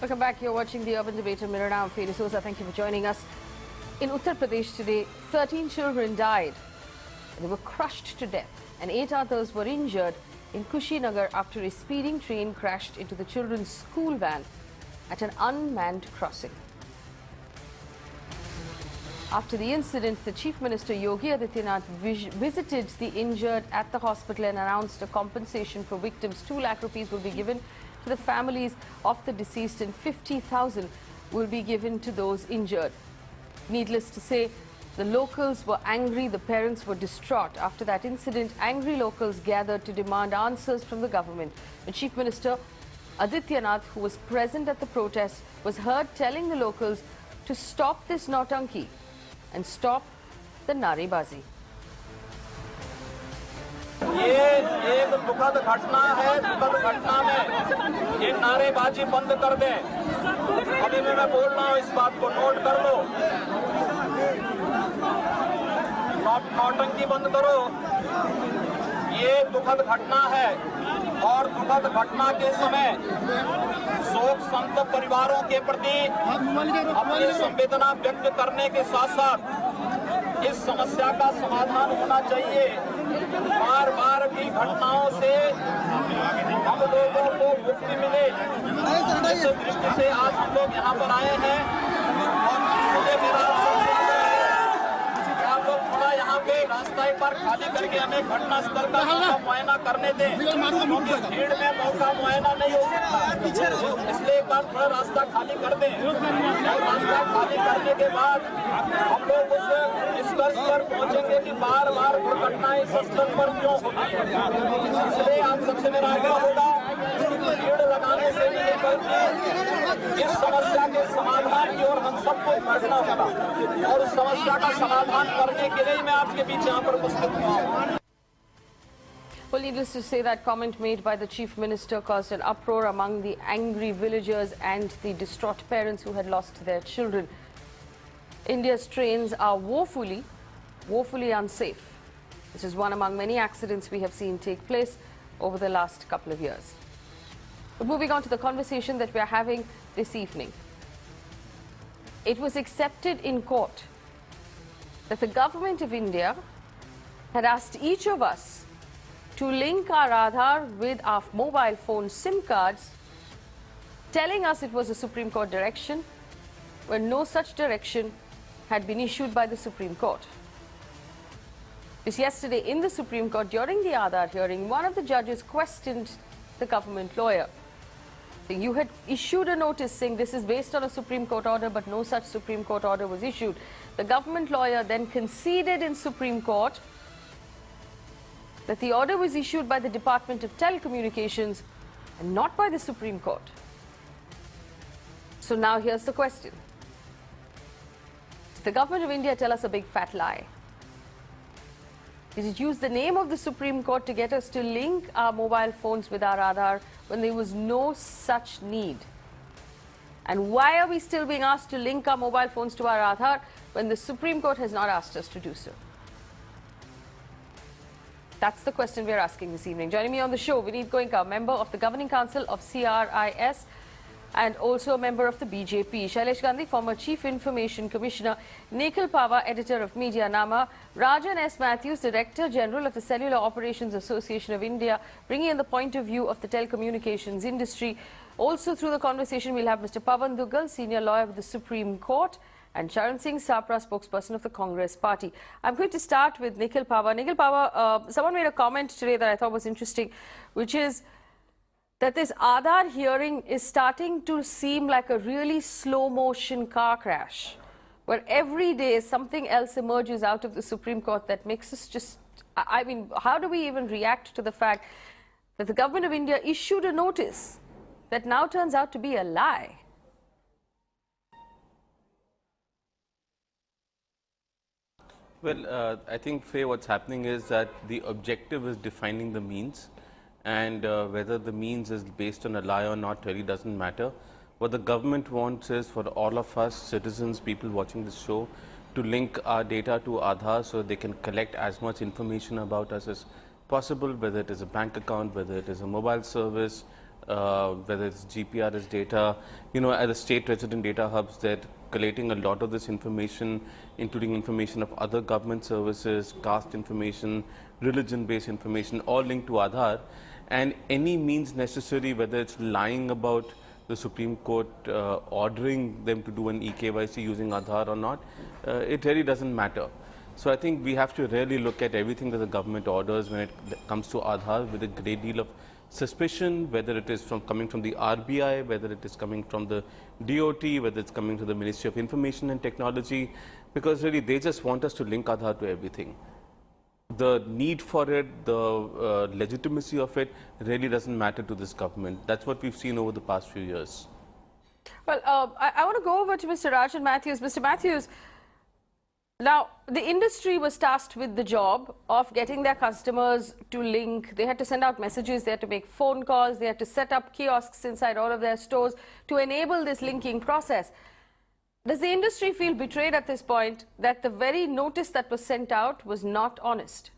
Welcome back. You're watching the Urban Debater. Mirror now. I'm Faye. Thank you for joining us. In Uttar Pradesh today, 13 children died. They were crushed to death, and 8 others were injured in Kushinagar after a speeding train crashed into the children's school van at an unmanned crossing. After the incident, the Chief Minister Yogi Adityanath visited the injured at the hospital and announced a compensation for victims. 2 lakh rupees will be given to the families of the deceased and 50,000 will be given to those injured. Needless to say, the locals were angry, the parents were distraught. After that incident, angry locals gathered to demand answers from the government. The Chief Minister Adityanath, who was present at the protest, was heard telling the locals to stop this nautanki and stop the narebazi. ये एक दुखद घटना है। दुखद घटना में ये नारेबाजी बंद कर दें। अभी मैं बोल रहा हूँ, इस बात को नोट कर लो। नौटंकी बंद करो। ये दुखद घटना है और दुखद घटना के समय शोक संतप्त परिवारों के प्रति अपनी संवेदना व्यक्त करने के साथ साथ इस समस्या का समाधान होना चाहिए। बार बार की घटनाओं से हम लोगों को मुक्ति मिले, इस दृष्टि से आज हम लोग यहाँ पर आए हैं। और इसलिए मेरा आप लोग थोड़ा यहाँ पे रास्ता एक बार खाली करके हमें घटना स्थल का मुआयना करने दें, क्योंकि भीड़ में मौका मुआयना नहीं हो सकता। इसलिए एक बार थोड़ा रास्ता खाली कर दें और रास्ता खाली करने के बाद हम लोग उस निष्कर्ष पर पहुंचेंगे कि बार बार दुर्घटनाएं इस स्थल पर क्यों होती है। इसलिए आप सबसे मेरा आग्रह होगा, भीड़ लगाने से नहीं बल्कि इस समस्या के समाधान की ओर हम सबको बढ़ना होगा और उस समस्या का समाधान करने के लिए मैं आपके बीच यहाँ पर उपस्थित हूँ। Well, needless to say, that comment made by the Chief Minister caused an uproar among the angry villagers and the distraught parents who had lost their children. India's trains are woefully unsafe. This is one among many accidents we have seen take place over the last couple of years. But moving on to the conversation that we are having this evening. It was accepted in court that the government of India had asked each of us to link our Aadhaar with our mobile phone SIM cards, telling us it was a Supreme Court direction when no such direction had been issued by the Supreme Court. This yesterday in the Supreme Court, during the Aadhaar hearing, one of the judges questioned the government lawyer. You had issued a notice saying this is based on a Supreme Court order, but no such Supreme Court order was issued. The government lawyer then conceded in Supreme Court that the order was issued by the Department of Telecommunications and not by the Supreme Court. So now here's the question. Did the government of India tell us a big fat lie? Did it use the name of the Supreme Court to get us to link our mobile phones with our Aadhaar when there was no such need? And why are we still being asked to link our mobile phones to our Aadhaar when the Supreme Court has not asked us to do so? That's the question we're asking this evening. Joining me on the show, Vineet Goenka, member of the Governing Council of CRIS and also a member of the BJP. Shailesh Gandhi, former Chief Information Commissioner. Nikhil Pava, editor of Media Nama. Rajan S. Matthews, Director General of the Cellular Operations Association of India, bringing in the point of view of the telecommunications industry. Also through the conversation, we'll have Mr. Pavan Duggal, senior lawyer with the Supreme Court, and Charan Singh Sapra, spokesperson of the Congress Party. I'm going to start with Nikhil Pava. Nikhil Pava, someone made a comment today that I thought was interesting, which is that this Aadhaar hearing is starting to seem like a really slow-motion car crash, where every day something else emerges out of the Supreme Court that makes us just... I mean, how do we even react to the fact that the government of India issued a notice that now turns out to be a lie? Well, I think, Faye, what's happening is that the objective is defining the means. And whether the means is based on a lie or not really doesn't matter. What the government wants is for all of us, citizens, people watching this show, to link our data to Aadhaar so they can collect as much information about us as possible, whether it is a bank account, whether it is a mobile service, whether it's GPRS data, at the state resident data hubs, they're collating a lot of this information, including information of other government services, caste information, religion-based information, all linked to Aadhaar. And any means necessary, whether it's lying about the Supreme Court ordering them to do an eKYC using Aadhaar or not, it really doesn't matter. So I think we have to really look at everything that the government orders when it comes to Aadhaar with a great deal of suspicion, whether it is coming from the RBI, whether it is coming from the DOT, whether it's coming to the Ministry of Information and Technology, because really they just want us to link Aadhaar to everything. The need for it, the legitimacy of it really doesn't matter to this government. That's what we've seen over the past few years. Well, I want to go over to Mr. Rajan Matthews. Mr. Matthews, now the industry was tasked with the job of getting their customers to link. They had to send out messages, they had to make phone calls, they had to set up kiosks inside all of their stores to enable this linking process. Does the industry feel betrayed at this point that the very notice that was sent out was not honest?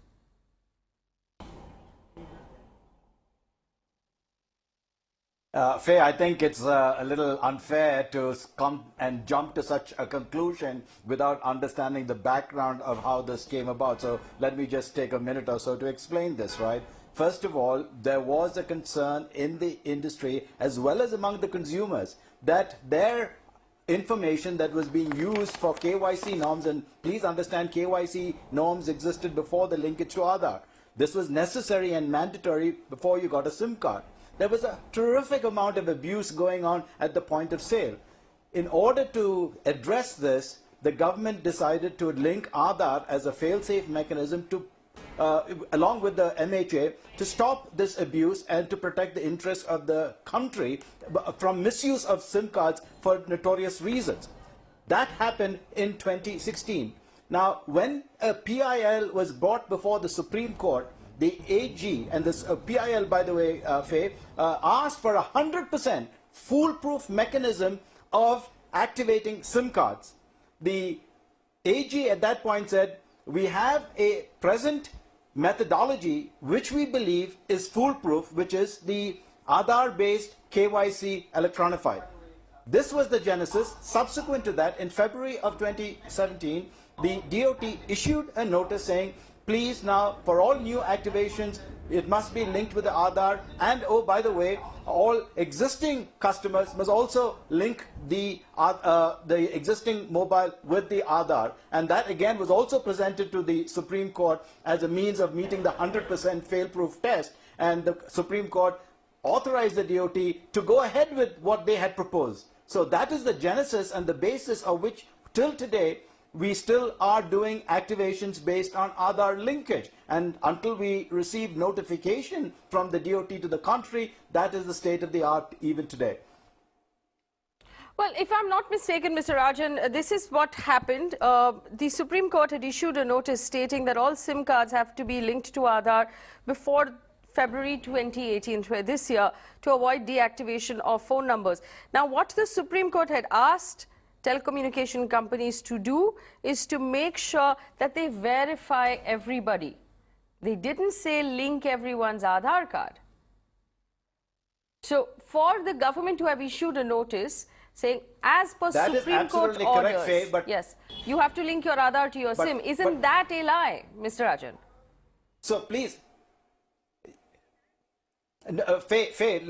Faye, I think it's a little unfair to come and jump to such a conclusion without understanding the background of how this came about. So let me just take a minute or so to explain this, right? First of all, there was a concern in the industry as well as among the consumers that their information that was being used for KYC norms, and please understand KYC norms existed before the linkage to Aadhaar. This was necessary and mandatory before you got a SIM card. There was a terrific amount of abuse going on at the point of sale. In order to address this, the government decided to link Aadhaar as a fail-safe mechanism to along with the MHA to stop this abuse and to protect the interests of the country from misuse of SIM cards for notorious reasons. That happened in 2016. Now, when a PIL was brought before the Supreme Court, the AG, and this PIL, by the way, Faye, asked for a 100% foolproof mechanism of activating SIM cards. The AG at that point said, we have a present methodology which we believe is foolproof, which is the Aadhaar-based KYC electronified. This was the genesis. Subsequent to that, in February of 2017, the DOT issued a notice saying, please now, for all new activations, it must be linked with the Aadhaar, and oh, by the way, all existing customers must also link the existing mobile with the Aadhaar, and that again was also presented to the Supreme Court as a means of meeting the 100% fail-proof test, and the Supreme Court authorized the DOT to go ahead with what they had proposed. So that is the genesis and the basis of which till today we still are doing activations based on Aadhaar linkage. And until we receive notification from the DOT to the contrary, that is the state of the art even today. Well, if I'm not mistaken, Mr. Rajan, this is what happened. The Supreme Court had issued a notice stating that all SIM cards have to be linked to Aadhaar before February 2018, this year, to avoid deactivation of phone numbers. Now, what the Supreme Court had asked telecommunication companies to do is to make sure that they verify everybody. They didn't say link everyone's Aadhaar card. So for the government to have issued a notice saying, as per that Supreme Court correct, orders, Faye, but yes, you have to link your Aadhaar to your SIM. Isn't that a lie, Mr. Rajan? So please, Faye,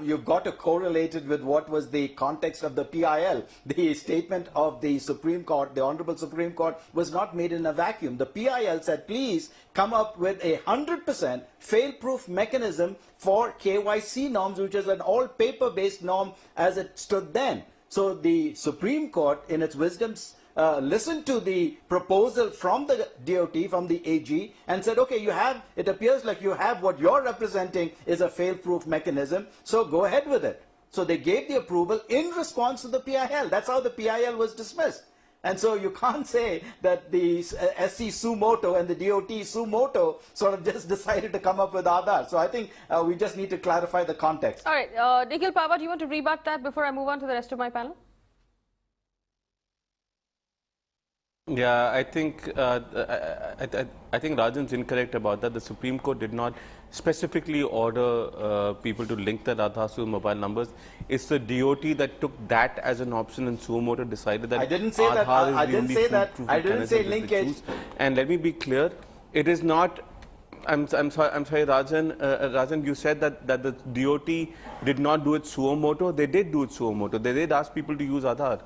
you've got to correlate it with what was the context of the PIL. The statement of the Supreme Court, the Honorable Supreme Court, was not made in a vacuum. The PIL said, please come up with a 100% fail-proof mechanism for KYC norms, which is an all paper-based norm as it stood then. So the Supreme Court, in its wisdom, listened to the proposal from the DOT, from the AG, and said, okay, it appears like you have what you're representing is a fail-proof mechanism, so go ahead with it. So they gave the approval in response to the PIL. That's how the PIL was dismissed. And so you can't say that the SC suo moto and the DOT suo moto sort of just decided to come up with Aadhaar. So I think we just need to clarify the context. All right, Nikhil Pawar, do you want to rebut that before I move on to the rest of my panel? Yeah, I think I think Rajan's incorrect about that. The Supreme Court did not specifically order people to link their Aadhaar to mobile numbers. It's the DOT that took that as an option, and suo motu decided that I didn't say that. Aadhaar is I the didn't only say that. foolproof I didn't say mechanism that they linkage. choose. And let me be clear, it is not. I'm sorry, Rajan. Rajan, you said that the DOT did not do it suo motu. They did do it suo motu. They did ask people to use Aadhaar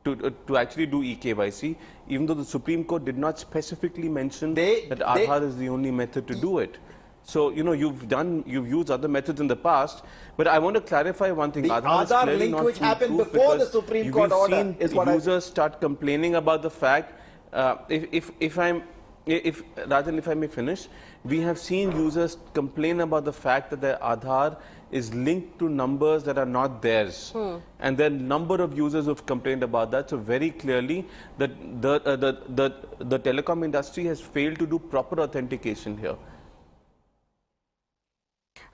to actually do eKYC, even though the Supreme Court did not specifically mention that Aadhaar is the only method to do it. So, you know, you've used other methods in the past, but I want to clarify one thing. The Aadhaar link which happened before the Supreme Court order is what users start complaining about the fact, if Rajan, if I may finish, we have seen users complain about the fact that their Aadhaar is linked to numbers that are not theirs. And there are a number of users who have complained about that. So very clearly that the telecom industry has failed to do proper authentication here.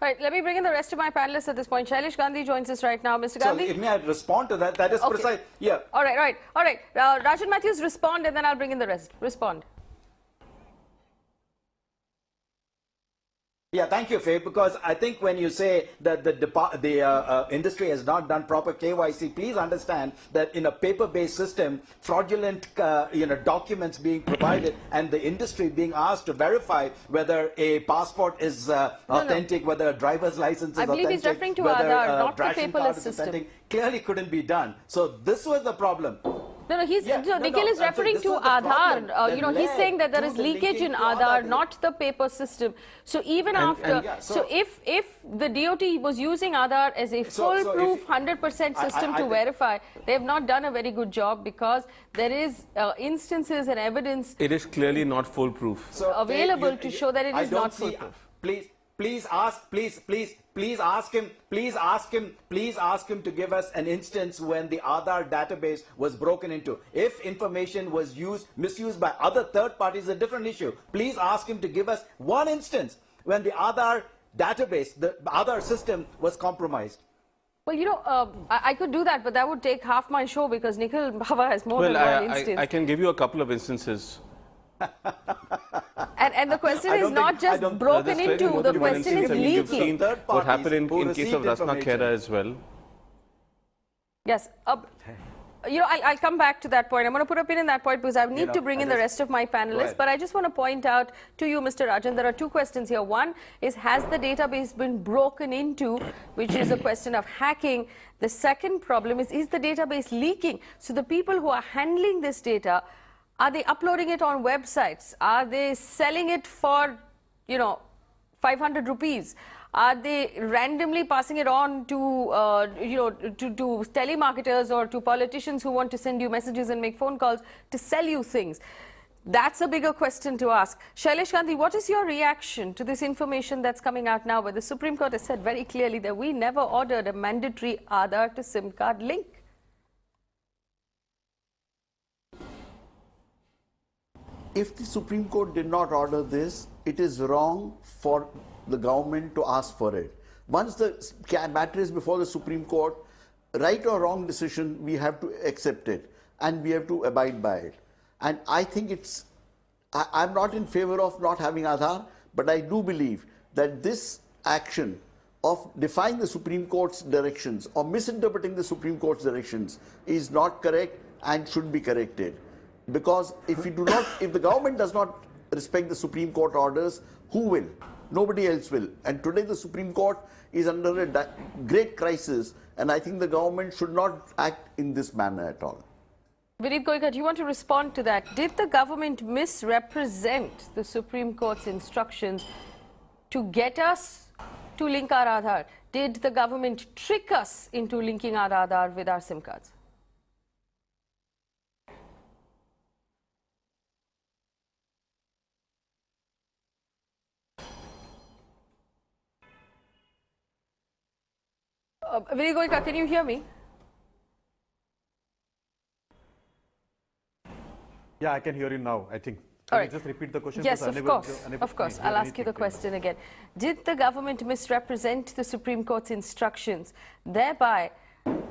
Right, let me bring in the rest of my panelists at this point. Shailesh Gandhi joins us right now. Mr. Gandhi? So, may I respond to that? That is precise. Yeah. All right. Rajan Matthews, respond, and then I'll bring in the rest. Respond. Yeah, thank you, Faye, because I think when you say that the industry has not done proper KYC, please understand that in a paper-based system, fraudulent documents being provided and the industry being asked to verify whether a passport is authentic, whether a driver's license is authentic, I believe he's referring to whether Aadhaar, not the ration paperless card is system. authentic, clearly couldn't be done. So this was the problem. Nikhil is referring to Aadhaar. He's saying that there is leakage in Aadhaar, not the paper system. So even if the DOT was using Aadhaar as a foolproof 100% system to verify, they have not done a very good job, because there is instances and evidence. It is clearly not foolproof. Available to show that it is not foolproof. Please ask him to give us an instance when the Aadhaar database was broken into. If information was misused by other third parties, a different issue. Please ask him to give us one instance when the Aadhaar database, the Aadhaar system was compromised. Well, I could do that, but that would take half my show, because Nikhil Bhava has more than one instance. I can give you a couple of instances. And the question is not just broken into, the question is leaking. What happened in case of Rasna Khera as well. Yes. I'll come back to that point. I'm going to put a pin in that point, because I need to bring in the rest of my panelists. But I just want to point out to you, Mr. Rajan, there are two questions here. One is, has the database been broken into, which is a question of hacking. The second problem is the database leaking? So the people who are handling this data, are they uploading it on websites? Are they selling it for, 500 rupees? Are they randomly passing it on to, to telemarketers or to politicians who want to send you messages and make phone calls to sell you things? That's a bigger question to ask. Shailesh Gandhi, what is your reaction to this information that's coming out now, where the Supreme Court has said very clearly that we never ordered a mandatory Aadhaar to SIM card link? If the Supreme Court did not order this, it is wrong for the government to ask for it. Once the matter is before the Supreme Court, right or wrong decision, we have to accept it and we have to abide by it. And I think I'm not in favor of not having Aadhaar, but I do believe that this action of defying the Supreme Court's directions or misinterpreting the Supreme Court's directions is not correct and should be corrected. Because if the government does not respect the Supreme Court orders, who will? Nobody else will. And today the Supreme Court is under a great crisis, and I think the government should not act in this manner at all. Vineet Goenka, do you want to respond to that? Did the government misrepresent the Supreme Court's instructions to get us to link our Aadhaar? Did the government trick us into linking our Aadhaar with our SIM cards? Vineet Goenka, can you hear me? Yeah, I can hear you now, I think. Can you just repeat the question? Yes, of course. I'll ask you the question again. Did the government misrepresent the Supreme Court's instructions, thereby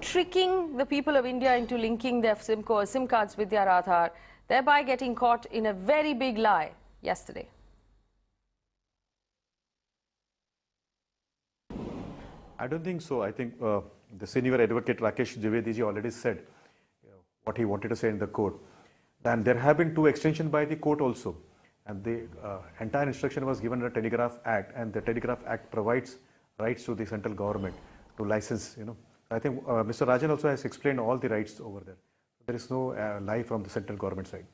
tricking the people of India into linking their SIM cards with their Aadhaar, thereby getting caught in a very big lie yesterday. I don't think so. I think the senior advocate Rakesh Dwivedi ji already said what he wanted to say in the court. And there have been 2 extensions by the court also. And the entire instruction was given under the Telegraph Act, and the Telegraph Act provides rights to the central government to license, I think Mr. Rajan also has explained all the rights over there. There is no lie from the central government side.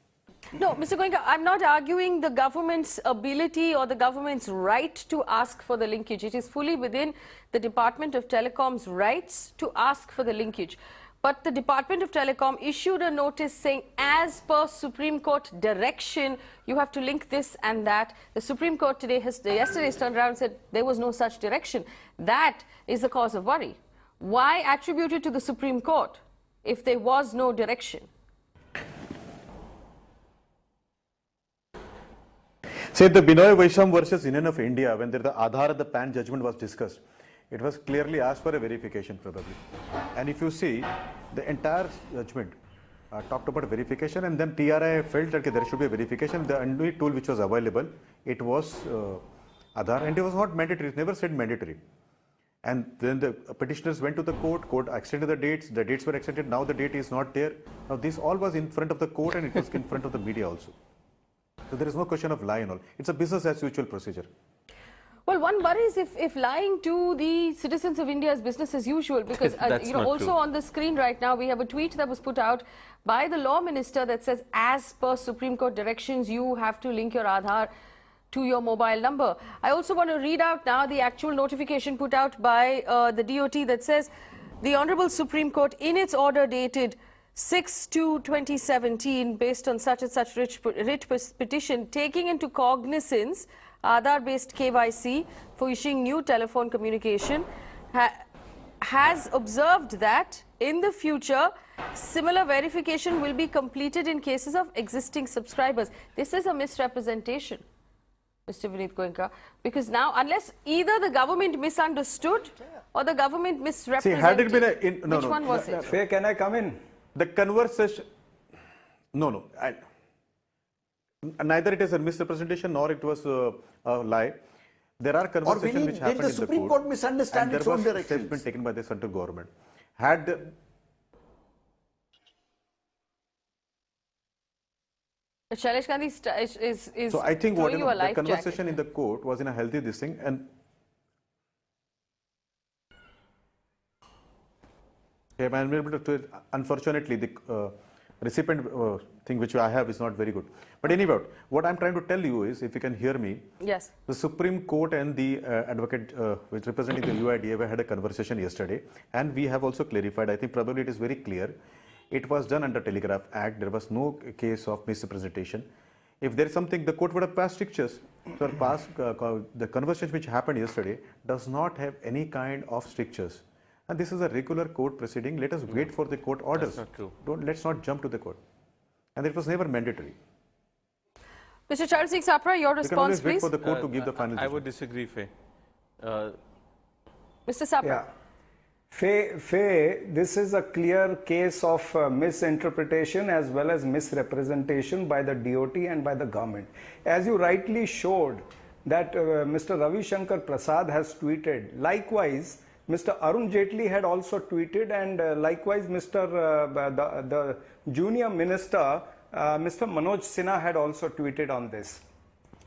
No, Mr. Goenka, I'm not arguing the government's ability or the government's right to ask for the linkage. It is fully within the Department of Telecom's rights to ask for the linkage. But the Department of Telecom issued a notice saying, as per Supreme Court direction, you have to link this and that. The Supreme Court yesterday turned around and said there was no such direction. That is the cause of worry. Why attribute it to the Supreme Court if there was no direction? Say the Binoy Vaisham versus Union of India, when the Aadhaar and the PAN judgment was discussed, it was clearly asked for a verification probably. And if you see, the entire judgment talked about verification, and then TRI felt that there should be a verification. The only tool which was available, it was Aadhaar, and it was not mandatory, it never said mandatory. And then the petitioners went to the court extended the dates were extended, now the date is not there. Now this all was in front of the court, and it was in front of the media also. So there is no question of lie and all. It's a business as usual procedure. Well, one worries if lying to the citizens of India is business as usual, because also true. on the screen right now we have a tweet that was put out by the law minister that says, as per Supreme Court directions, you have to link your Aadhaar to your mobile number. I also want to read out now the actual notification put out by the DOT that says, the Honorable Supreme Court in its order dated 6/2/2017, based on such and such writ petition, taking into cognizance Aadhaar-based KYC for issuing new telephone communication, has observed that in the future, similar verification will be completed in cases of existing subscribers. This is a misrepresentation, Mr. Vineet Goenka, because now, unless either the government misunderstood or the government misrepresented. See, had it been which one was it? Faye, can I come in? The conversation, neither it is a misrepresentation nor it was a lie. There are conversations which happened in the Supreme Court misunderstand and its there own was directions? steps been taken by the central government. Had Shailesh Gandhi is so I think throwing you a the life conversation jacket. in the court was in a healthy this thing, and I'm able to, unfortunately, the recipient thing which I have is not very good. But anyway, what I'm trying to tell you is, if you can hear me, Yes. the Supreme Court and the advocate which representing the UIDAI had a conversation yesterday, and we have also clarified, I think probably it is very clear, it was done under Telegraph Act, there was no case of misrepresentation. If there is something, the court would have passed strictures. So the conversation which happened yesterday does not have any kind of strictures. And this is a regular court proceeding. Let us wait for the court orders. That's not true. Let's not jump to the court. And it was never mandatory. Mr. Charles Singh Sapra, your We can response, always wait please. for the court to give the final I would judgment. disagree, Faye. Mr. Sapra. Yeah. Faye, this is a clear case of misinterpretation as well as misrepresentation by the DOT and by the government. As you rightly showed that Mr. Ravi Shankar Prasad has tweeted, likewise Mr. Arun Jaitley had also tweeted, and likewise the junior minister Mr. Manoj Sinha had also tweeted on this.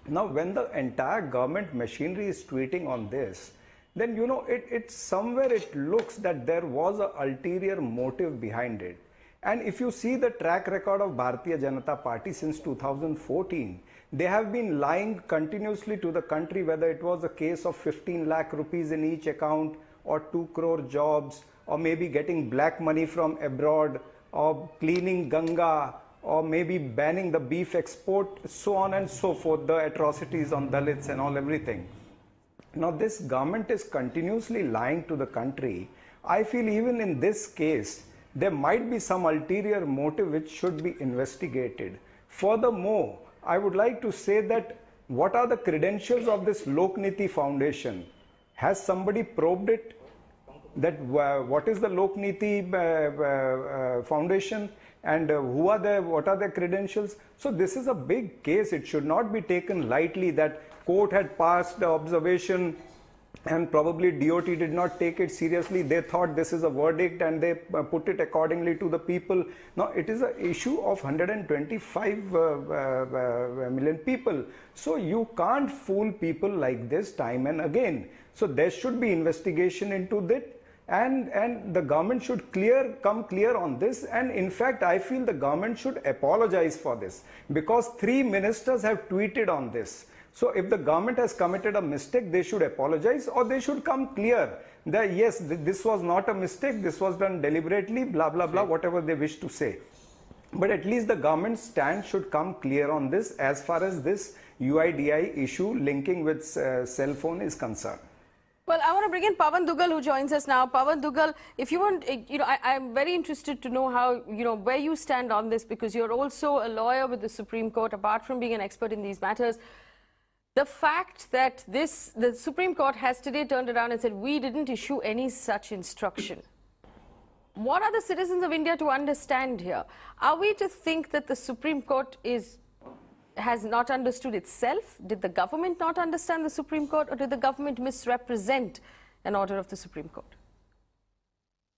Now when the entire government machinery is tweeting on this, then it's somewhere it looks that there was an ulterior motive behind it. And if you see the track record of Bharatiya Janata Party since 2014, they have been lying continuously to the country, whether it was a case of 15 lakh rupees in each account, or 2 crore jobs, or maybe getting black money from abroad, or cleaning Ganga, or maybe banning the beef export, so on and so forth, the atrocities on Dalits and all everything. Now this government is continuously lying to the country. I feel even in this case, there might be some ulterior motive which should be investigated. Furthermore, I would like to say that what are the credentials of this Lokniti Foundation? Has somebody probed it? That what is the Lokniti Foundation, and what are their credentials. So this is a big case. It should not be taken lightly that court had passed the observation and probably DOT did not take it seriously. They thought this is a verdict and they put it accordingly to the people. Now it is an issue of 125 million people. So you can't fool people like this time and again. So there should be investigation into that, and the government should come clear on this. And in fact, I feel the government should apologize for this, because 3 ministers have tweeted on this. So if the government has committed a mistake, they should apologize, or they should come clear that yes, this was not a mistake, this was done deliberately, blah, blah, blah, whatever they wish to say. But at least the government stand should come clear on this as far as this UIDI issue linking with cell phone is concerned. Well, I want to bring in Pawan Dugal, who joins us now. Pawan Dugal, if you want, I'm very interested to know how, where you stand on this, because you're also a lawyer with the Supreme Court, apart from being an expert in these matters. The fact that the Supreme Court has today turned around and said, we didn't issue any such instruction. What are the citizens of India to understand here? Are we to think that the Supreme Court has not understood itself? Did the government not understand the Supreme Court, or did the government misrepresent an order of the Supreme Court?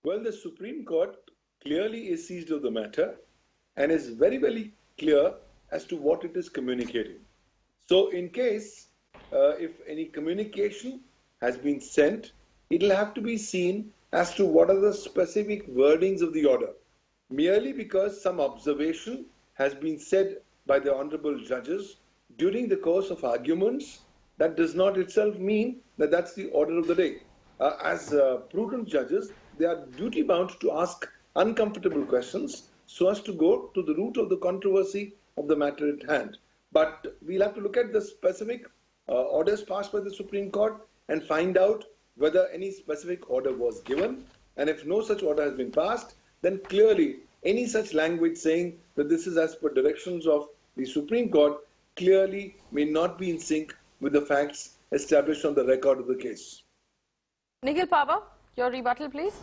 Well, the Supreme Court clearly is seized of the matter and is very, very clear as to what it is communicating. So in case if any communication has been sent, it will have to be seen as to what are the specific wordings of the order. Merely because some observation has been said by the honorable judges during the course of arguments, that does not itself mean that that's the order of the day. As prudent judges, they are duty bound to ask uncomfortable questions so as to go to the root of the controversy of the matter at hand. But we'll have to look at the specific orders passed by the Supreme Court and find out whether any specific order was given. And if no such order has been passed, then clearly any such language saying that this is as per directions of the Supreme Court clearly may not be in sync with the facts established on the record of the case. Nikhil Pava, your rebuttal, please.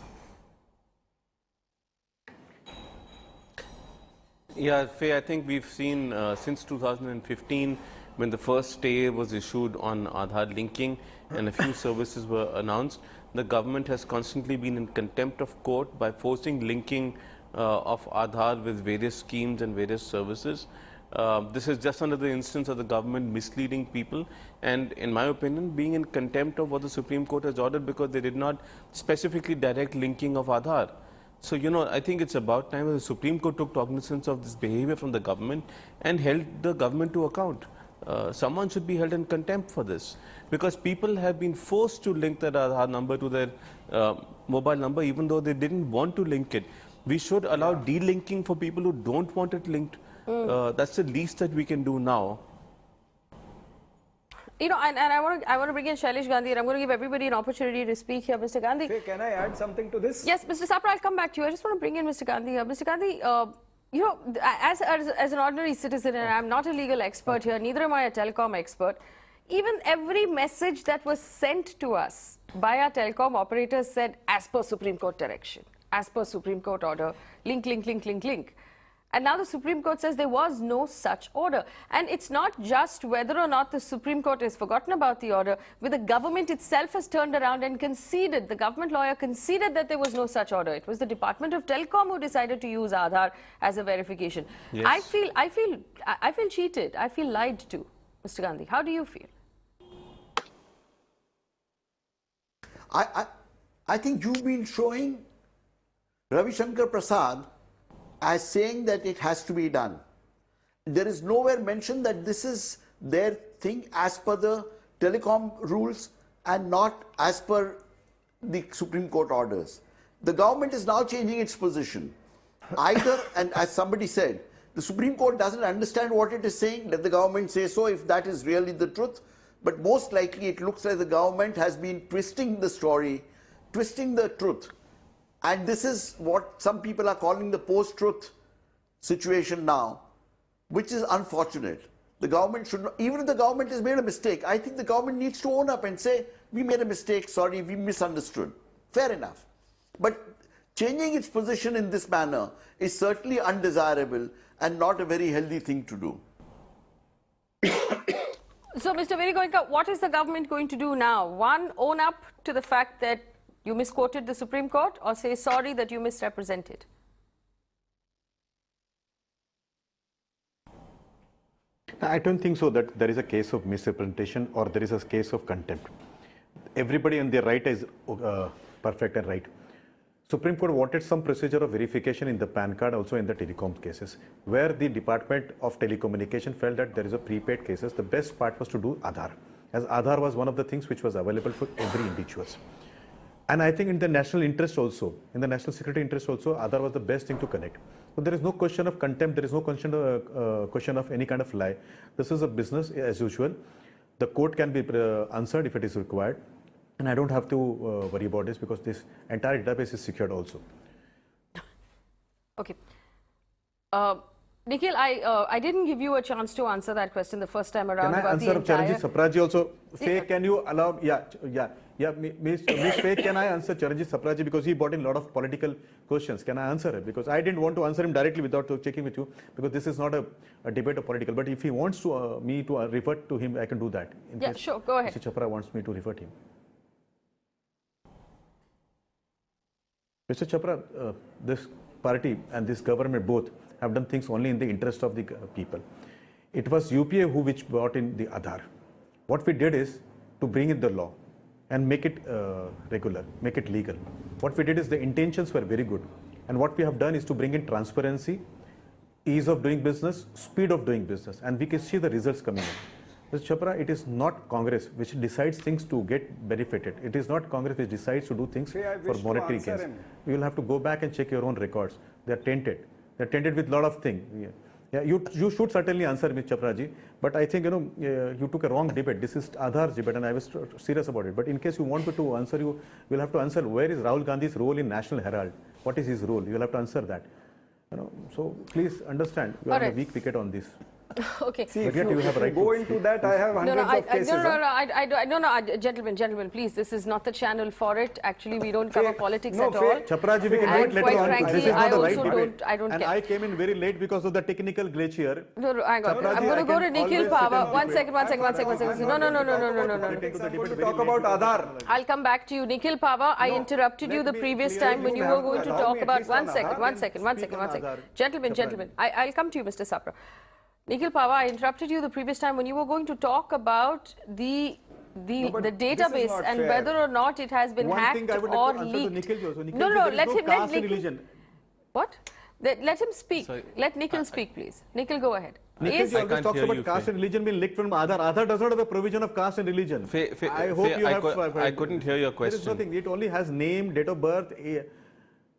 Yeah, Faye, I think we've seen since 2015, when the first stay was issued on Aadhaar linking and a few services were announced, the government has constantly been in contempt of court by forcing linking of Aadhaar with various schemes and various services. This is just another instance of the government misleading people and, in my opinion, being in contempt of what the Supreme Court has ordered, because they did not specifically direct linking of Aadhaar. So, I think it's about time that the Supreme Court took cognizance of this behavior from the government and held the government to account. Someone should be held in contempt for this, because people have been forced to link their Aadhaar number to their mobile number, even though they didn't want to link it. We should allow delinking for people who don't want it linked. That's the least that we can do now. And I want to bring in Shailesh Gandhi, and I'm going to give everybody an opportunity to speak here. Mr. Gandhi. Faye, can I add something to this? Yes, Mr. Sapra, I'll come back to you. I just want to bring in Mr. Gandhi here. Mr. Gandhi, as an ordinary citizen, and I'm not a legal expert here, neither am I a telecom expert, even every message that was sent to us by our telecom operators said, as per Supreme Court direction, as per Supreme Court order, link, link, link, link, link. And now the Supreme Court says there was no such order. And it's not just whether or not the Supreme Court has forgotten about the order, but the government itself has turned around and conceded, the government lawyer conceded that there was no such order. It was the Department of Telecom who decided to use Aadhaar as a verification. Yes. I feel cheated. I feel lied to. Mr. Gandhi, how do you feel? I think you've been showing Ravi Shankar Prasad as saying that it has to be done. There is nowhere mentioned that this is their thing as per the telecom rules and not as per the Supreme Court orders. The government is now changing its position. Either, and as somebody said, the Supreme Court doesn't understand what it is saying, let the government say so if that is really the truth. But most likely it looks like the government has been twisting the story, twisting the truth. And this is what some people are calling the post-truth situation now, which is unfortunate. The government should not, even if the government has made a mistake, I think the government needs to own up and say, we made a mistake, sorry, we misunderstood. Fair enough. But Changing its position in this manner is certainly undesirable and not a very healthy thing to do. So, Mr. Goenka, what is the government going to do now? One, own up to the fact that you misquoted the Supreme Court, or say sorry that you misrepresented? I don't think so that there is a case of misrepresentation or there is a case of contempt. Everybody on their right is perfect and right. Supreme Court wanted some procedure of verification in the PAN card, also in the telecom cases, where the Department of Telecommunication felt that there is a prepaid cases. The best part was to do Aadhaar, as Aadhaar was one of the things which was available for every individuals. And I think in the national interest also, in the national security interest also, Aadhaar was the best thing to connect. So there is no question of contempt, there is no question of any kind of lie. This is a business as usual. The court can be answered if it is required. And I don't have to worry about this because this entire database is secured also. Okay. Nikhil, I didn't give you a chance to answer that question the first time around. Can I answer Charanjit Sapraji also? Faye, can you allow? Miss Faye, can I answer Charanjit Sapraji because he brought in a lot of political questions? Can I answer it? Because I didn't want to answer him directly without checking with you because this is not a debate of political. But if he wants to me to refer to him, I can do that. Yeah, sure. Go ahead. Mr. Chopra wants me to refer to him. Mr. Chopra, this party and this government both have done things only in the interest of the people. It was UPA which brought in the Aadhaar. What we did is to bring in the law and make it regular, make it legal. What we did is the intentions were very good. And what we have done is to bring in transparency, ease of doing business, speed of doing business. And we can see the results coming in. Mr. Chopra, it is not Congress which decides things to get benefited. It is not Congress which decides to do things for monetary gains. You will have to go back and check your own records. They are tainted. They are tainted with a lot of things. Yeah, you should certainly answer, Mr. Chapraji. But I think you took a wrong debate. This is Aadhaar's debate, and I was serious about it. But in case you want me to answer you, will have to answer where is Rahul Gandhi's role in National Herald? What is his role? You will have to answer that. So please understand, you are on a weak wicket on this. Okay. See, if you go into that, I have hundreds of cases. No, gentlemen, please, this is not the channel for it. Actually, we don't cover politics at all. Chapraji, we can do it later on. Frankly, This is not the right also debate. I don't and care. I came in very late because of the technical glitch here. No, hang on. Chapraji, I'm going to go to Nikhil Pava. One second. I'm going to talk about Aadhaar. I'll come back to you. Nikhil Pava, I interrupted you the previous time when you were going to talk about... One second. Gentlemen. I'll come to you, Mr. Sapra. Nikhil Pava, I interrupted you the previous time when you were going to talk about the database and whether or not it has been hacked or leaked. No, let him... What? Let him speak. Sorry. Let Nikhil speak, please. Nikhil, go ahead. Nikhil always talks about caste and religion being linked from Aadhaar. Aadhaar does not have a provision of caste and religion. I hope you have... I couldn't hear your question. There is nothing. It only has name, date of birth,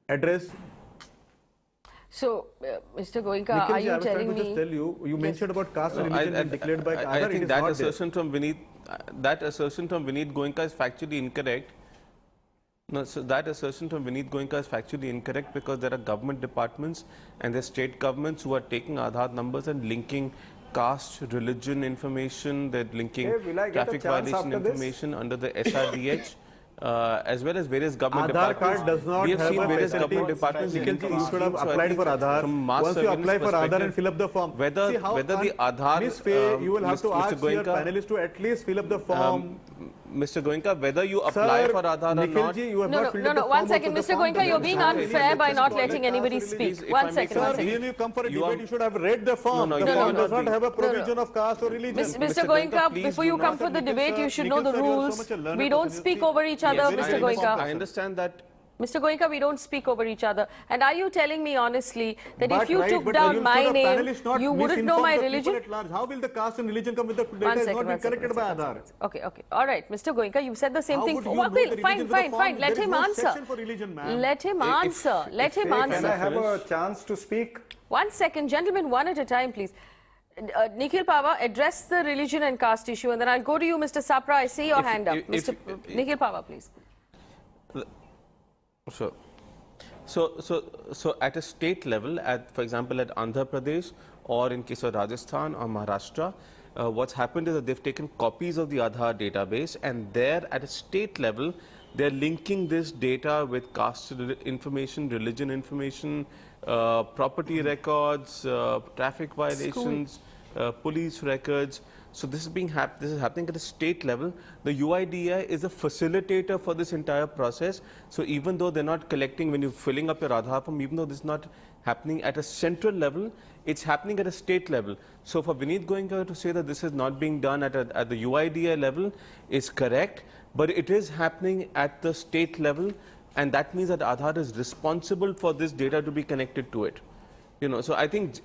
address. So, Mr. Goenka, are you telling me... I was trying to just tell you, you mentioned about caste and religion being declared by Aadhaar. I think that assertion from Vineet Goenka is factually incorrect. No, so that assertion from Vineet Goenka is factually incorrect because there are government departments and there are state governments who are taking Aadhaar numbers and linking caste, religion information, they're linking traffic violation information under the SRDH. As well as various government Aadhaar departments. card does not we have have seen a various facility. government departments. You should have applied for Aadhaar. Once you apply for Aadhaar and fill up the form. Whether the Aadhaar... Miss Faye, you will have to ask your panelists to at least fill up the form. Mr. Goenka, whether you apply for Aadhaar or not... No, 1 second. Mr. Goenka, you're being unfair by not letting anybody speak. One second. When you come for a debate, you should have read the form. The form does not have a provision of caste or religion. Mr. Goenka, before you come for the debate, you should know the rules. We don't speak over each other, Mr. Goenka. I understand that. Mr. Goenka, we don't speak over each other. And are you telling me honestly that if you took but down my name, you wouldn't know my the religion? How will the caste and religion come with the data is not being collected by Aadhaar? Okay. All right, Mr. Goenka, you said the same thing. Fine. Let him answer. Let him answer. Can I have a chance to speak? 1 second, gentlemen, one at a time, please. Nikhil Pava, address the religion and caste issue, and then I'll go to you, Mr. Sapra. I see your hand up. Nikhil Pava, please. Sure. So at a state level, for example, at Andhra Pradesh or in case of Rajasthan or Maharashtra, what's happened is that they've taken copies of the Aadhaar database and there at a state level, they're linking this data with caste information, religion information, property records, traffic violations, police records. So this is this is happening at a state level. The UIDAI is a facilitator for this entire process. So even though they're not collecting when you're filling up your Aadhaar form, even though this is not happening at a central level, it's happening at a state level. So for Vineet Goenka to say that this is not being done at the UIDAI level is correct, but it is happening at the state level, and that means that Aadhaar is responsible for this data to be connected to it. You know, so I think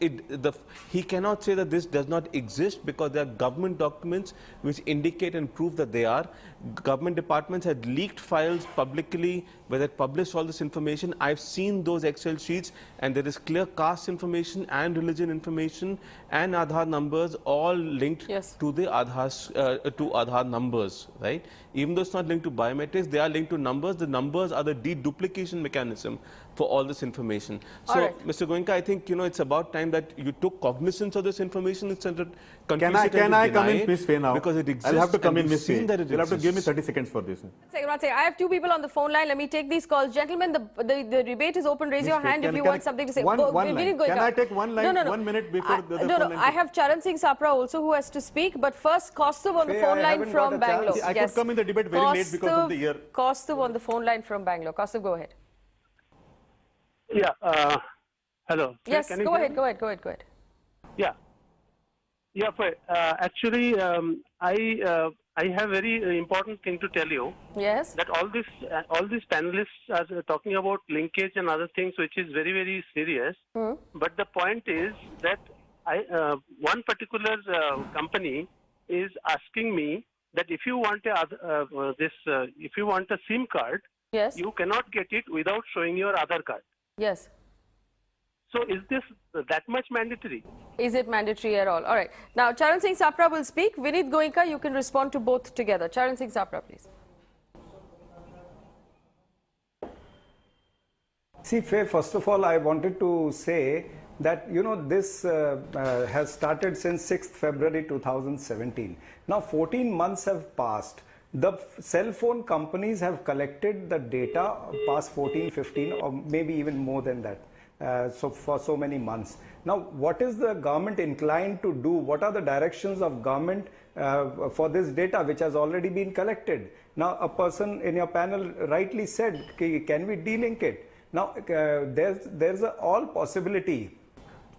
he cannot say that this does not exist, because there are government documents which indicate and prove that they are. Government departments had leaked files publicly where they published all this information. I've seen those Excel sheets, and there is clear caste information and religion information and Aadhaar numbers all linked to the Aadhaar numbers, right? Even though it's not linked to biometrics, they are linked to numbers. The numbers are the deduplication mechanism for all this information. So, Mr. Goenka, I think, you know, it's about time that you took cognizance of this information instead of Can I come in, Ms. Faye, now? Because it exists. I'll have to come in, Ms. Faye. You'll have to give me 30 seconds for this. One second. I have two people on the phone line. Let me take these calls. Gentlemen, the debate is open. Raise your hand if you want something to say. One line. Can I take one line, 1 minute before the other phone line? I have Charan Singh Sapra also who has to speak. But first, Kaustav on the phone line from Bangalore. I could come in the debate very late because of the year. Kaustav on the phone line from Bangalore. Kaustav, go ahead. Yeah. Hello. Yes, go ahead. Yeah. Yeah, Faye. Actually, I have very important thing to tell you. Yes. That all these panelists are talking about linkage and other things, which is very, very serious. But the point is that one particular company is asking me that if you want if you want a SIM card, yes, you cannot get it without showing your Aadhaar card. Yes. So is this that much mandatory? Is it mandatory at all? All right. Now, Charan Singh Sapra will speak. Vineet Goenka, you can respond to both together. Charan Singh Sapra, please. See, Faye, first of all, I wanted to say that, you know, this has started since 6th February 2017. Now, 14 months have passed. The cell phone companies have collected the data past 14, 15, or maybe even more than that. So for so many months. Now, what is the government inclined to do? What are the directions of government for this data which has already been collected? Now, a person in your panel rightly said, can we de-link it? Now, there's all possibility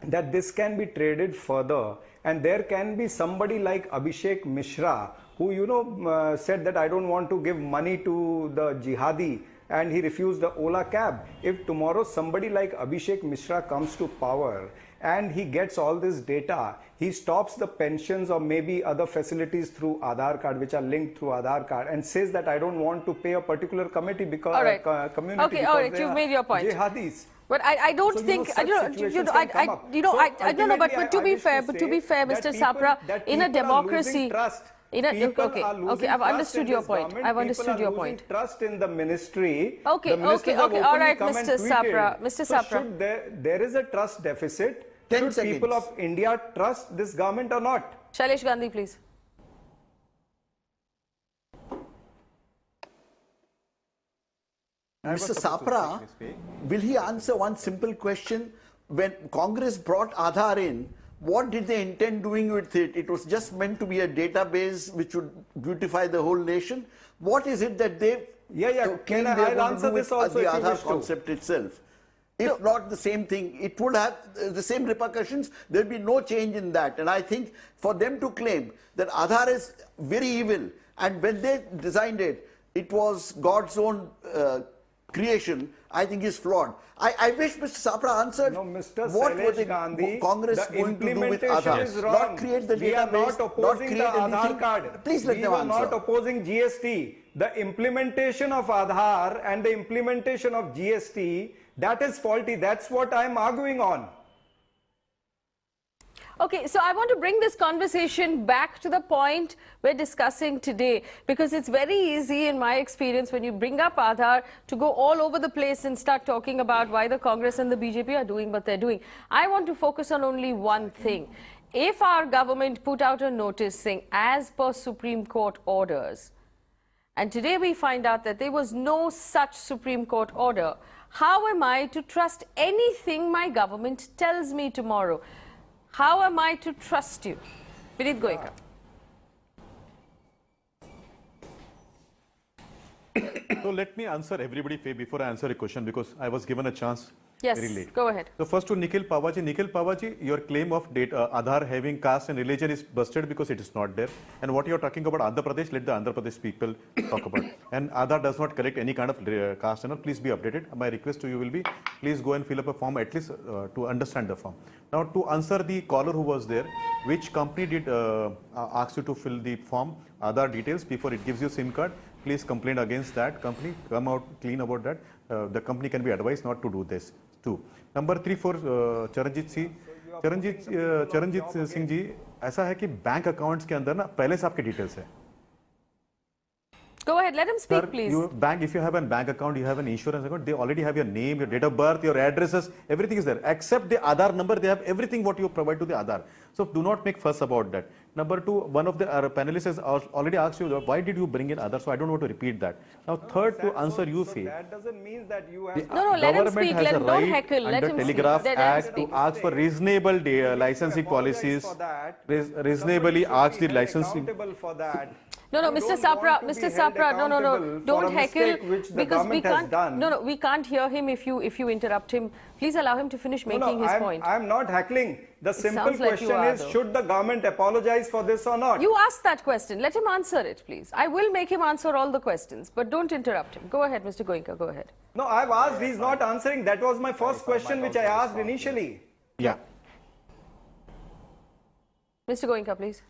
that this can be traded further, and there can be somebody like Abhishek Mishra who, you know, said that I don't want to give money to the jihadi, and he refused the Ola cab. If tomorrow somebody like Abhishek Mishra comes to power and he gets all this data, he stops the pensions or maybe other facilities through Aadhaar card, which are linked through Aadhaar card, and says that I don't want to pay a particular committee because community. Okay, because all right, you've made your point. Jihadis. But I don't think, I don't know, but to be fair, Mr. Sapra, in a democracy, okay, I've understood your point. Trust in the ministry. Okay, all right, Mr. Sapra. So should there is a trust deficit? Should people of India trust this government or not? Shailesh Gandhi, please. Mr. Sapra, will he answer one simple question? When Congress brought Aadhaar in, what did they intend doing with it? It was just meant to be a database which would beautify the whole nation. What is it that they can I'll answer this also the Aadhaar concept itself? If not the same thing, it would have the same repercussions. There will be no change in that. And I think for them to claim that Aadhaar is very evil, and when they designed it, it was God's own creation, I think is flawed. I wish Mr. Sapra answered what was the Congress going to do with Aadhaar. Not create the database, not create the anything. Aadhaar card. Please let them answer. We were not opposing GST. The implementation of Aadhaar and the implementation of GST, that is faulty. That's what I'm arguing on. Okay, so I want to bring this conversation back to the point we're discussing today, because it's very easy in my experience when you bring up Aadhaar to go all over the place and start talking about why the Congress and the BJP are doing what they're doing. I want to focus on only one thing. If our government put out a notice saying, as per Supreme Court orders, And today we find out that there was no such Supreme Court order. How am I to trust anything my government tells me tomorrow? How am I to trust you? Vinit Goenka. So let me answer everybody, Faye, before I answer a question, because I was given a chance Yes, very late. go ahead. So first to Nikhil Pavaji. Nikhil Pavaji, your claim of Aadhaar having caste and religion is busted because it is not there. And what you are talking about Andhra Pradesh, let the Andhra Pradesh people talk about. And Aadhaar does not correct any kind of caste and all. Please be updated. My request to you will be, please go and fill up a form at least to understand the form. Now to answer the caller who was there, which company did ask you to fill the form, Aadhaar details before it gives you SIM card? Please complain against that company, come out clean about that. The company can be advised not to do this too. Number 3 for Charanjit Singh जी, ऐसा है कि bank accounts के अंदर ना पहले से आपके details है. Go ahead, let him speak, Sir, please. if you have a bank account, you have an insurance account, they already have your name, your date of birth, your addresses, everything is there. Except the Aadhaar number, they have everything what you provide to the Aadhaar. So do not make fuss about that. Number 2, one of the panelists has already asked you, why did you bring in Aadhaar? So I don't want to repeat that. Now third, to answer you, Faye. That doesn't mean that you have... No, let him speak. Government has a Don't right heckle. Let under him Telegraph speak. Let him Act to speak. ask for reasonable licensing policies. Reasonably ask the licensing. For that. No, You Mr. don't Sapra, want to be Mr. held Sapra, no, accountable for don't a heckle, mistake which the because we government has can't. done. No, we can't hear him if you interrupt him. Please allow him to finish making his point. I'm not heckling. The simple sounds like you question are, is, though. should the government apologize for this or not? You asked that question. Let him answer it, please. I will make him answer all the questions, but don't interrupt him. Go ahead, Mr. Goenka. Go ahead. No, I've asked. He's not answering. That was my first question, which I asked initially. Yeah. Mr. Goenka, please.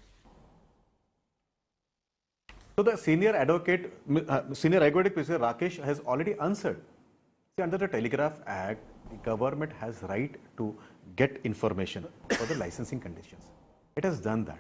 So the senior advocate Mr. Rakesh has already answered. See, under the Telegraph Act, the government has right to get information for the licensing conditions. It has done that.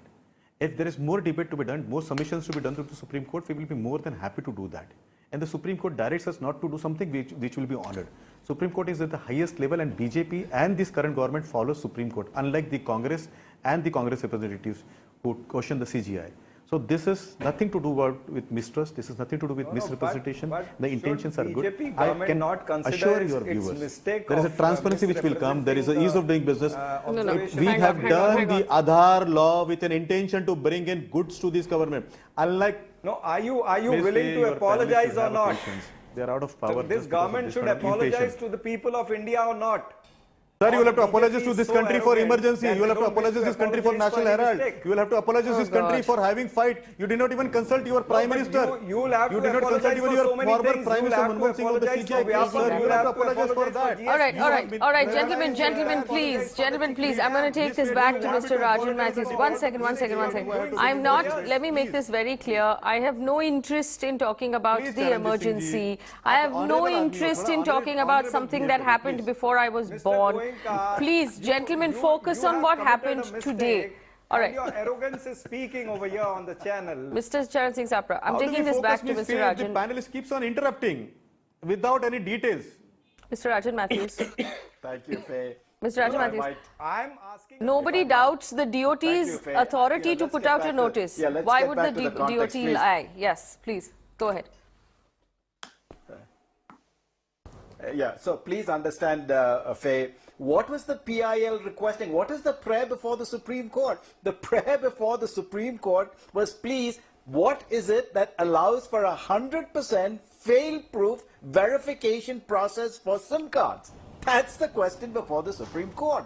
If there is more debate to be done, more submissions to be done to the Supreme Court, we will be more than happy to do that. And the Supreme Court directs us not to do something which will be honored. Supreme Court is at the highest level, and BJP and this current government follows Supreme Court, unlike the Congress and the Congress representatives who question the CGI. So this is nothing to do with mistrust. This is nothing to do with misrepresentation. but The intentions are good. BJP I government can not consider assure your its viewers mistake there is a of, transparency which will come. There is an ease of doing business. observation. We Hang have on, done hang on. the Aadhaar law with an intention to bring in goods to this government. Unlike No, are you Please willing say to your apologize panelists or have a not? patience. They are out of power. So this just because of government this should kind of apologize impatience. to the people of India or not? Sir, you will have to BJP apologize to is this so country for arrogant emergency. that You will have they to don't wish apologize to this country for apologize for National any Herald. mistake. You will have to apologize this country God. for having fight. You did not even consult your Prime but Minister. you will have You to did not consult apologize even for your so many former things. Prime You will Minister have to Manmohan Singh of the apologize for CGI. Vyapam. Sir, you will have to apologize for apologize that. for All right, GST. all right, all right, You have gentlemen, to gentlemen, apologize please, for the gentlemen, please. chicken I'm going to take this back to Mr. Rajan Matthews. One second. I'm not, let me make this very clear. I have no interest in talking about Please, the Charanjit emergency. Singh ji. I have no Honorable interest Admi, in talking about honorable something behave that करो, happened please. before I was Mr. born. Goenka, Please, gentlemen, focus you on have what committed a happened mistake, today. All right. And your arrogance is speaking over here on the channel. Mr. Charan Singh Sapra, I'm How do taking we this back focus, to Ms. Mr. Faye? The Rajan. panelist keeps on interrupting without any details. Mr. Rajan Matthews. Thank you, Faye. Mr. Rajan I Matthews. might- I'm asking... Nobody doubts the Thank you, DOT's Faye. authority Yeah, to let's put get out back a to- notice. yeah, let's Why get would back the to the context, DOT please. lie? Yes, please. Go ahead. Yeah, so please understand, Faye, what was the PIL requesting? What is the prayer before the Supreme Court? The prayer before the Supreme Court was, please, what is it that allows for 100% fail-proof verification process for SIM cards? That's the question before the Supreme Court.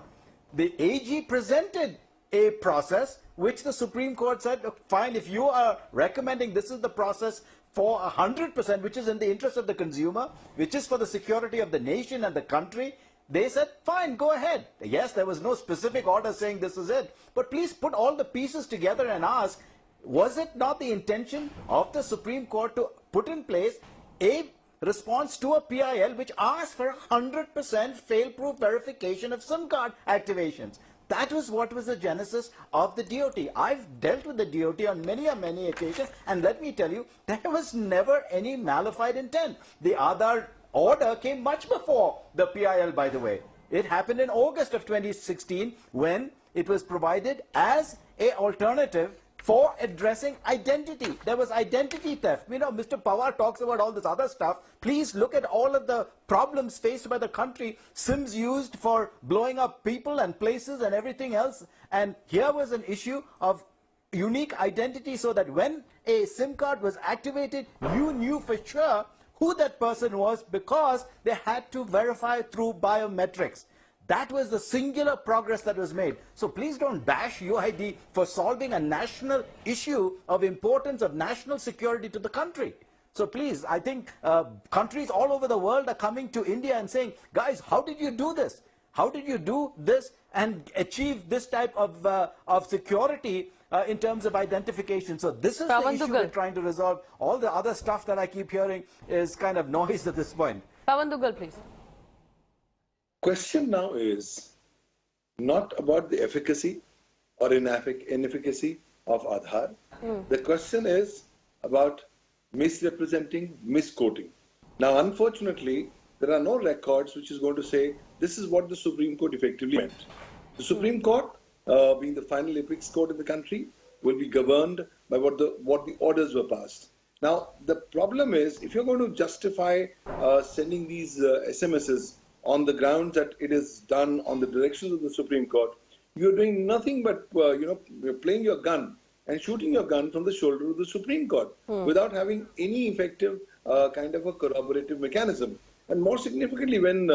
The AG presented a process which the Supreme Court said, "Look, fine, if you are recommending this is the process for 100%, which is in the interest of the consumer, which is for the security of the nation and the country," they said, fine, go ahead. Yes, there was no specific order saying this is it, but please put all the pieces together and ask, was it not the intention of the Supreme Court to put in place a response to a PIL which asked for 100% fail-proof verification of SIM card activations? That was what was the genesis of the DOT. I've dealt with the DOT on many occasions, and let me tell you, there was never any malified intent. The Aadhaar order came much before the PIL, by the way. It happened in August of 2016 when it was provided as an alternative for addressing identity. There was identity theft. You know, Mr. Pawar talks about all this other stuff. Please look at all of the problems faced by the country. SIMs used for blowing up people and places and everything else. And here was an issue of unique identity, so that when a SIM card was activated, you knew for sure who that person was, because they had to verify through biometrics. That was the singular progress that was made. So please don't bash UID for solving a national issue of importance of national security to the country. So please, I think countries all over the world are coming to India and saying, guys, how did you do this? How did you do this and achieve this type of security in terms of identification? So this is the issue we're trying to resolve. All the other stuff that I keep hearing is kind of noise at this point. Pawan Dugal, please. Question now is not about the efficacy or inefficacy of Aadhaar. The question is about misrepresenting, misquoting. Now, unfortunately, there are no records which is going to say this is what the Supreme Court effectively meant. The Supreme Court, being the final apex court in the country, will be governed by what the orders were passed. Now, the problem is, if you're going to justify sending these SMSs on the grounds that it is done on the directions of the Supreme Court, you're doing nothing but you're playing your gun and shooting your gun from the shoulder of the Supreme Court without having any effective kind of a corroborative mechanism. And more significantly, when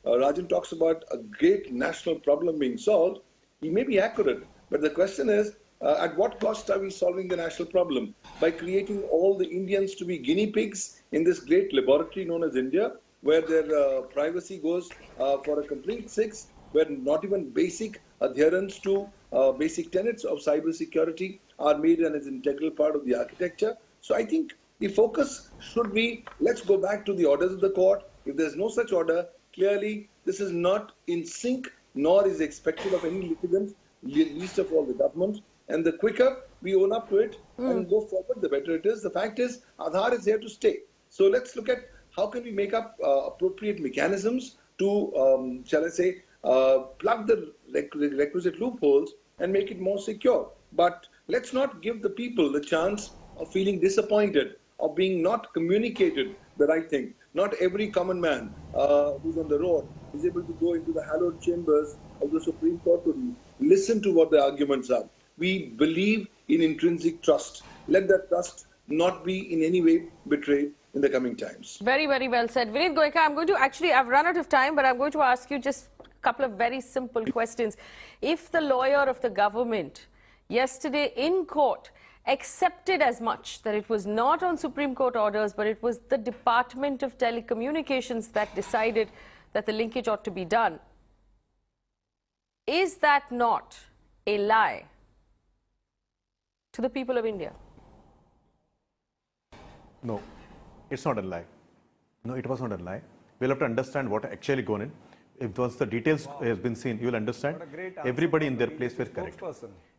Rajan talks about a great national problem being solved, he may be accurate, but the question is, at what cost are we solving the national problem? By creating all the Indians to be guinea pigs in this great laboratory known as India, where their privacy goes for a complete six, where not even basic adherence to basic tenets of cybersecurity are made and is an integral part of the architecture. So I think the focus should be, let's go back to the orders of the court. If there's no such order, clearly this is not in sync, nor is expected of any litigants, least of all the government. And the quicker we own up to it and go forward, the better it is. The fact is, Aadhaar is here to stay. So let's look at how can we make up appropriate mechanisms to, shall I say, plug the requisite loopholes and make it more secure. But let's not give the people the chance of feeling disappointed, of being not communicated the right thing. Not every common man who's on the road is able to go into the hallowed chambers of the Supreme Court to listen to what the arguments are. We believe in intrinsic trust. Let that trust not be in any way betrayed in the coming times. Very, very well said. Vineet Goenka, I'm going to I've run out of time, but I'm going to ask you just a couple of very simple questions. If the lawyer of the government yesterday in court accepted as much, that it was not on Supreme Court orders, but it was the Department of Telecommunications that decided that the linkage ought to be done, is that not a lie to the people of India? No, it's not a lie. No, it was not a lie. We'll have to understand what actually gone in. If once the details has been seen, you will understand everybody in their place were correct.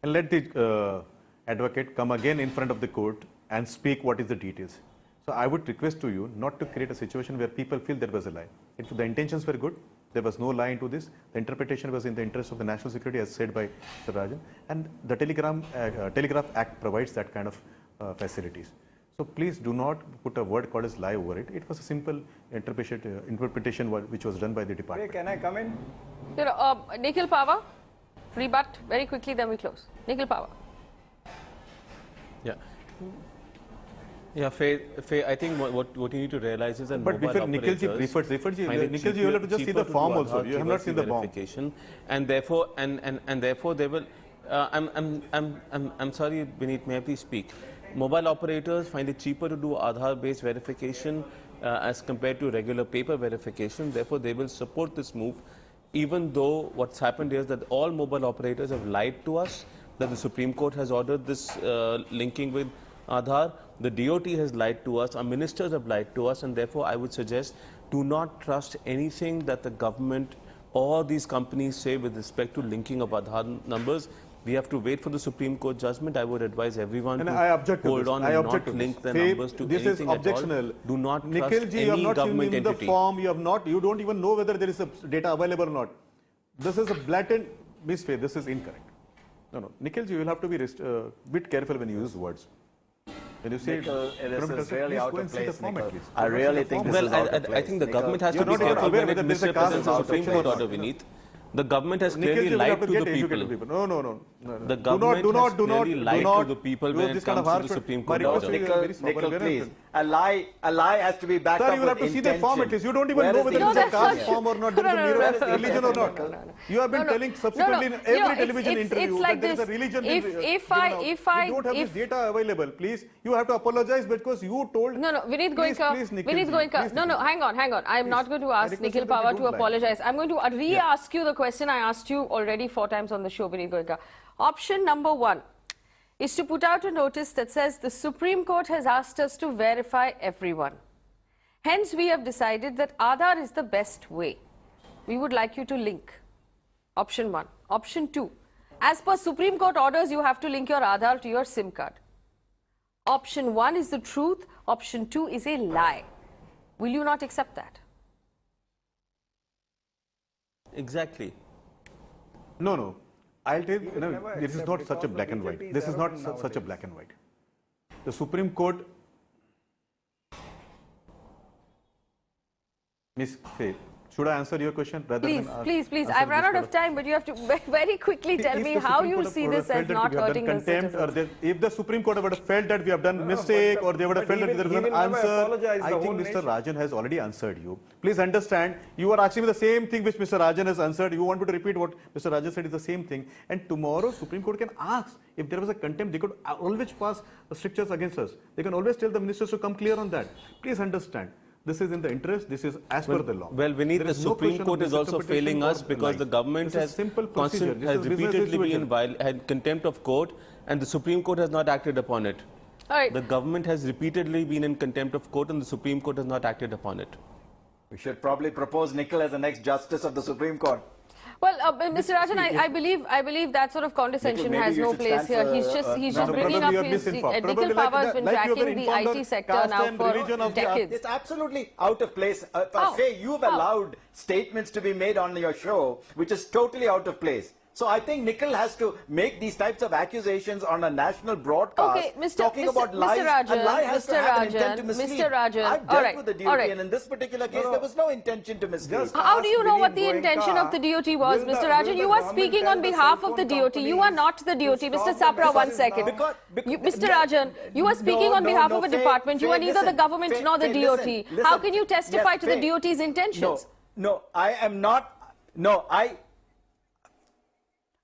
And let the advocate come again in front of the court and speak what is the details. So I would request to you not to create a situation where people feel there was a lie. If the intentions were good, there was no lie into this. The interpretation was in the interest of the national security, as said by Sir Rajan. And the Telegraph Act provides that kind of facilities. So please do not put a word called as lie over it. It was a simple interpretation which was done by the department. Hey, can I come in? Nikhil Pawar, rebut very quickly, then we close. Nikhil Pawar. Yeah. Yeah, Faye, I think what you need to realize is that but before Nikhilji, Nikhilji, you will have to just see the form also. You have not seen the form. And therefore, and therefore, they will. I'm sorry, Vineet, may I please speak? Mobile operators find it cheaper to do Aadhaar-based verification as compared to regular paper verification. Therefore, they will support this move, even though what's happened is that all mobile operators have lied to us, that the Supreme Court has ordered this linking with Aadhaar. The DOT has lied to us, our ministers have lied to us, and therefore I would suggest do not trust anything that the government or these companies say with respect to linking of Aadhaar numbers. We have to wait for the Supreme Court judgment. I would advise everyone to hold on and not link their numbers to anything at all. Do not trust any government entity. The form, you don't even know whether there is a data available or not. This is a blatant misfit. This is incorrect. No, Nikhilji, you will have to be bit careful when you use words. When you say Nikhil, this is really please out go of and see the place, format, Nikhil. please. I really think this Well, is out of place. I think the Nikhil. government has to You're be not even careful aware when it whether this is a misrepresents cast the out Supreme of Court place. order, Vineet. The government has Nikhil, clearly you will have lied to to get the educated people. people. No. The government has clearly lied to the people when use it this kind of comes to the harsh Supreme My Court request order. to you is Nikhil, very sober. Nikhil, Very please. important. A lie has to be backed Sir, up you will with have to see the intention. format list. You don't even Where know is whether the it is a that's not caste true. form or not. No, There is no, a no, mirror no, no, religion no, or no, not. no, no, no. You have been No, telling no, subsequently in no, every it's- television it's interview like that there is a this. religion If given I- out. if I- You don't have this if- data available. Please, you have to apologize because you told. No, Vineet Please, Goenka. please, Vineet Nikhilji, Goenka. please, No, Nikhilji. hang on. I am not going to ask request Nikhil you that you Pawar to don't lie. apologize. I'm going to re-ask you the question I asked you already 4 times on the show, Vineet Goenka. Option number 1 is to put out a notice that says the Supreme Court has asked us to verify everyone. Hence, we have decided that Aadhaar is the best way. We would like you to link. Option 1. Option 2. As per Supreme Court orders, you have to link your Aadhaar to your SIM card. Option 1 is the truth. Option 2 is a lie. Will you not accept that? Exactly. No. I'll tell you, never this is accept not such a because black the and white. BJP is This is not arrogant such a nowadays. black and white. The Supreme Court, Miss Faye, should I answer your question rather Please, than ask- please. answer I've run this out kind of time, but you have to very quickly tell If me the how Supreme you Court see would have this felt as that not we have done hurting the contempt, or citizens. if the Supreme Court would have felt that we have done mistake, or they would have but felt he that there will- was he an will never answer, apologize I the think whole Mr. nation. Rajan has already answered you. Please understand, you are asking me the same thing which Mr. Rajan has answered. You want me to repeat what Mr. Rajan said is the same thing. And tomorrow, Supreme Court can ask if there was a contempt. They could always pass strictures against us. They can always tell the ministers to come clear on that. Please understand. This is in the interest. This is as per the law. Well, Vineet, There the is no Supreme question Court of is also misinterpretation failing us or because the lies. government This is has simple procedure. This has is business repeatedly situation. had contempt of court, and the Supreme Court has not acted upon it. All right. The government has repeatedly been in contempt of court, and the Supreme Court has not acted upon it. We should probably propose Nikhil as the next justice of the Supreme Court. Well, Mr. Rajan, I believe that sort of condescension Nikhil, maybe has you no should place stand here. for, He's just No, bringing probably up you are his. misinformed. Nikhil Probably Pawar has been like you were tracking the informed on IT sector caste now and for religion of the decades. It's absolutely out of place. How? Faye, you've How? allowed statements to be made on your show, which is totally out of place. So I think Nikhil has to make these types of accusations on a national broadcast, Okay, Mr. talking Mr. about lies. Mr. Rajan, a lie has to Mr. have an intent to Rajan, mislead. Mr. Rajan, I've all dealt right, with the all DOT, right. and in this particular case, there was no intention to mislead. Just How do you know what the Vineet intention Goenka, of the DOT was, will Mr. the- Rajan? will You the are government speaking tell on the behalf cell of the phone DOT. You are not the companies DOT. to Mr. stop the Sapra, one buses second. now? Mr. Rajan, you are speaking on behalf of a Faye, department. You Faye, are neither the listen, government Faye, nor the Faye, DOT. listen, How listen. can you testify Yes, to the Faye. DOT's intentions? No, I am not. No,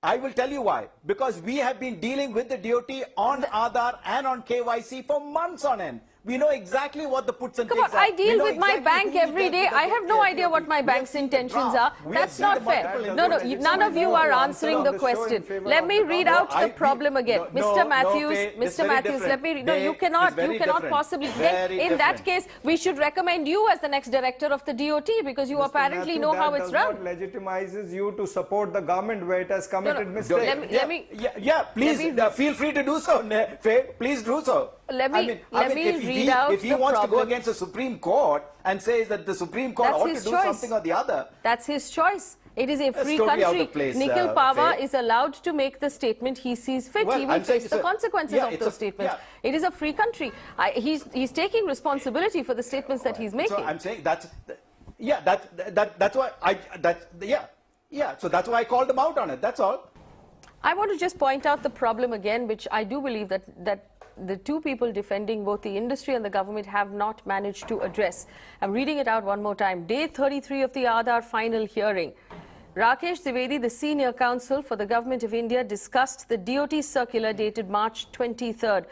I will tell you why. Because we have been dealing with the DOT on Aadhaar and on KYC for months on end. We know exactly what the puts and Come takes on, are. I deal We know with my exactly bank who we every dealt day. with I at have the no DOT. idea what my We have bank's seen the intentions draft. are. We have That's seen not the fair. multiple No, legislative none of you are answering the on the show in question. favor Let of me the read government. out the problem again. No, Mr. Matthews, Faye, it's Mr. very Matthews, different. let me read. No, you It's cannot very different. possibly. Very In that different. case, we should recommend you as the next director of the DOT because you Mr. apparently Matthew, know how that it's does run. not legitimizes you to support the government where it has committed mistakes. Let me. Please feel free to do so, Faye. Please do so. Let me if read out if he the wants to go problem. against the Supreme Court and says that the Supreme Court That's ought to his do choice. something or the other, That's his choice. It is a free totally out country. of place, Nikhil Pawar Faye. is allowed to make the statement he sees fit. Well, He will I'm saying face the it's a- consequences yeah, of it's those a- statements. yeah. It is a free country. He's taking responsibility for the statements that he's making. so I'm saying that's why So that's why I called him out on it. That's all. I want to just point out the problem again, which I do believe that the two people defending both the industry and the government have not managed to address. I'm reading it out one more time. Day 33 of the Aadhaar final hearing. Rakesh Dwivedi, the senior counsel for the Government of India, discussed the DOT circular dated March 23rd,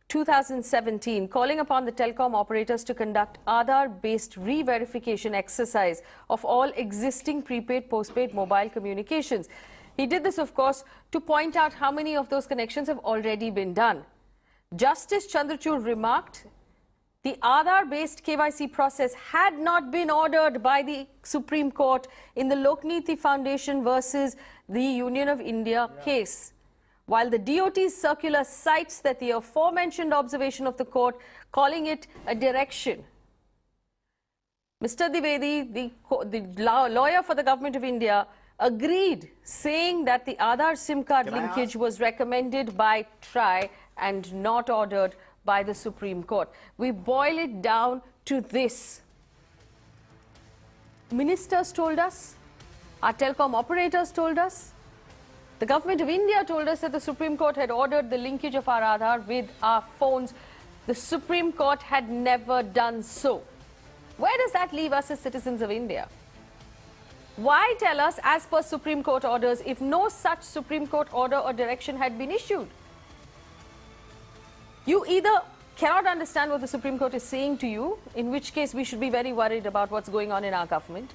2017, calling upon the telecom operators to conduct Aadhaar-based re-verification exercise of all existing prepaid, postpaid mobile communications. He did this, of course, to point out how many of those connections have already been done. Justice Chandrachud remarked the Aadhaar-based KYC process had not been ordered by the Supreme Court in the Lokniti Foundation versus the Union of India case. While the DOT's circular cites that the aforementioned observation of the court, calling it a direction. Mr. Dwivedi, the lawyer for the Government of India, agreed, saying that the Aadhaar SIM card Can I linkage ask? was recommended by TRI and not ordered by the Supreme Court. We boil it down to this. Ministers told us, our telecom operators told us, the government of India told us that the Supreme Court had ordered the linkage of our Aadhaar with our phones. The Supreme Court had never done so. Where does that leave us as citizens of India? Why tell us as per Supreme Court orders if no such Supreme Court order or direction had been issued? You either cannot understand what the Supreme Court is saying to you, in which case we should be very worried about what's going on in our government,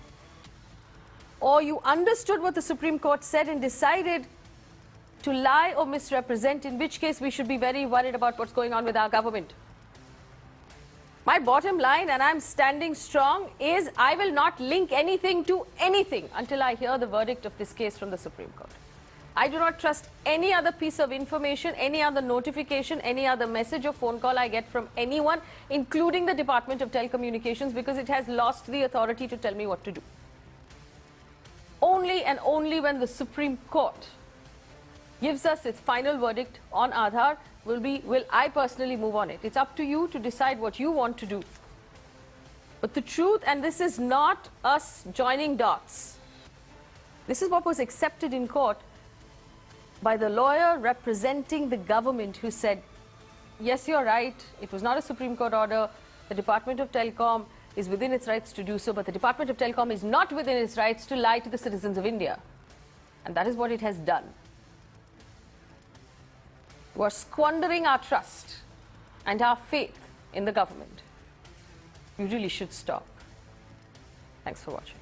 or you understood what the Supreme Court said and decided to lie or misrepresent, in which case we should be very worried about what's going on with our government. My bottom line, and I'm standing strong, is I will not link anything to anything until I hear the verdict of this case from the Supreme Court. I do not trust any other piece of information, any other notification, any other message or phone call I get from anyone, including the Department of Telecommunications, because it has lost the authority to tell me what to do. Only and only when the Supreme Court gives us its final verdict on Aadhaar will I personally move on it. It's up to you to decide what you want to do. But the truth, and this is not us joining dots, this is what was accepted in court by the lawyer representing the government, who said, yes, you're right, it was not a Supreme Court order, the Department of Telecom is within its rights to do so, but the Department of Telecom is not within its rights to lie to the citizens of India. And that is what it has done. We are squandering our trust and our faith in the government. You really should stop. Thanks for watching.